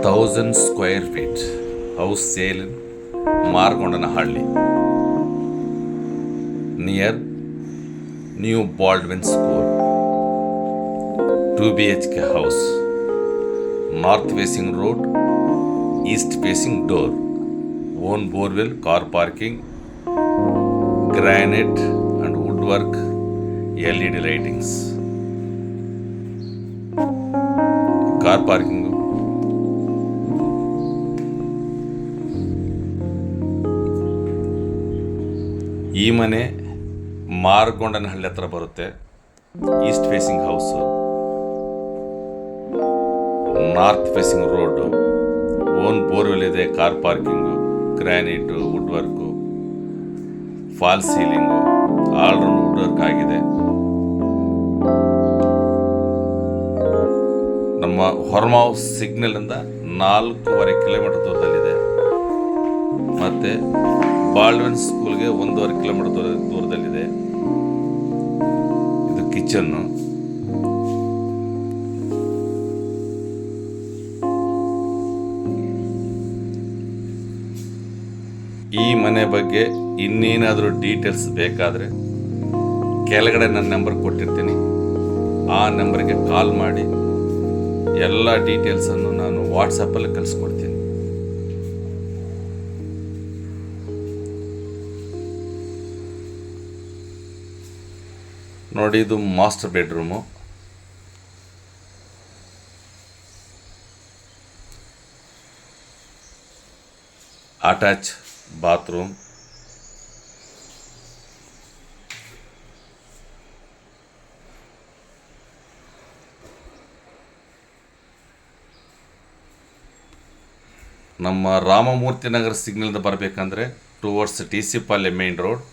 1000 square feet house sale in Margondanahಳ್ಳಿ near New Baldwin School. 2 BHK house, north facing road, east facing door, own borewell, car parking, granite and woodwork, LED lightings. Car parking. ಈ ಮನೆ ಮಾರ್ಗೊಂಡನಹಳ್ಳಿ ಹತ್ರ ಬರುತ್ತೆ. East facing house, north facing road, own borewell ಇದೆ, car parking, granite, wood work, false ceiling, all round wood work ಆಗಿದೆ. ನಮ್ಮ Horamavu ಸಿಗ್ನಲಿಂದ 4.5 kilometre ದೂರದಲ್ಲಿದೆ. ಮತ್ತು Baldwin ಸ್ಕೂಲ್ಗೆ 1.5 ಕಿಲೋಮೀಟರ್ ದೂರದಲ್ಲಿದೆ. ಇದು ಕಿಚನ್ನು. ಈ ಮನೆ ಬಗ್ಗೆ ಇನ್ನೇನಾದರೂ ಡೀಟೇಲ್ಸ್ ಬೇಕಾದರೆ ಕೆಳಗಡೆ ನನ್ನ ನಂಬರ್ ಕೊಟ್ಟಿರ್ತೀನಿ. ಆ ನಂಬರ್ಗೆ ಕಾಲ್ ಮಾಡಿ ಎಲ್ಲ ಡೀಟೇಲ್ಸನ್ನು ನಾನು ವಾಟ್ಸಪ್ಪಲ್ಲಿ ಕಳಿಸ್ಕೊಡ್ತೀನಿ. ನೋಡಿ, ಇದು ಮಾಸ್ಟರ್ ಬೆಡ್ರೂಮು. Attach bathroom. ನಮ್ಮ ರಾಮಮೂರ್ತಿ ನಗರ ಸಿಗ್ನಲ್ದ ಬರಬೇಕಂದ್ರೆ ಟುವರ್ಡ್ಸ್ TC ಪಾಳ್ಯ ಮೇನ್ ರೋಡ್,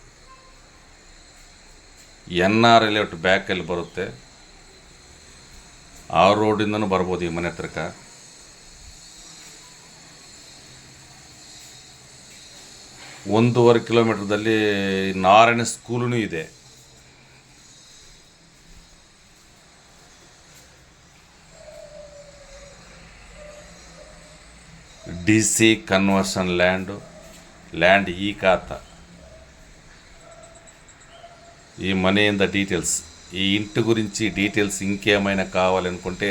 NR ಲೇಔಟ್ ಬ್ಯಾಕಲ್ಲಿ ಬರುತ್ತೆ. ಆ ರೋಡಿಂದನೂ ಬರ್ಬೋದು ಈ ಮನೆ ಹತ್ರಕ್ಕ. ಒಂದೂವರೆ ಕಿಲೋಮೀಟರ್ದಲ್ಲಿ ನಾರಾಯಣ ಸ್ಕೂಲೂ ಇದೆ. DC కన్వర్షన్ ల్యాండ్ ఈ ఖాతా. ఈ మనేంద డీటెయిల్స్, ఈ ఇంటి గురించి డీటెయిల్స్ ఇంకేమైనా కావాలనుకుంటే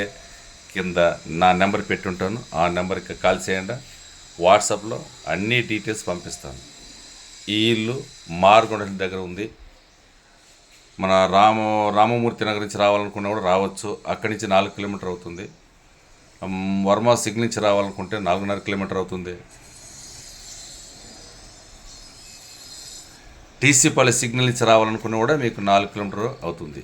కింద నా నెంబర్ పెట్టుంటాను. ఆ నెంబర్కి కాల్ చేయండి. వాట్సాప్లో అన్ని డీటెయిల్స్ పంపిస్తాను. ఈ ఇల్లు మార్గొండహಳ್ಳಿ దగ్గర ఉంది. మన రామమూర్తి నగర్ నుంచి రావాలనుకున్నా కూడా రావచ్చు. అక్కడి నుంచి 4 కిలోమీటర్ అవుతుంది. వర్మ సిగ్నల్ నుంచి రావాలనుకుంటే 4.5 కిలోమీటర్ అవుతుంది. TC పాళెం సిగ్నల్ నుంచి రావాలనుకున్నా కూడా మీకు 4 కిలోమీటర్ అవుతుంది.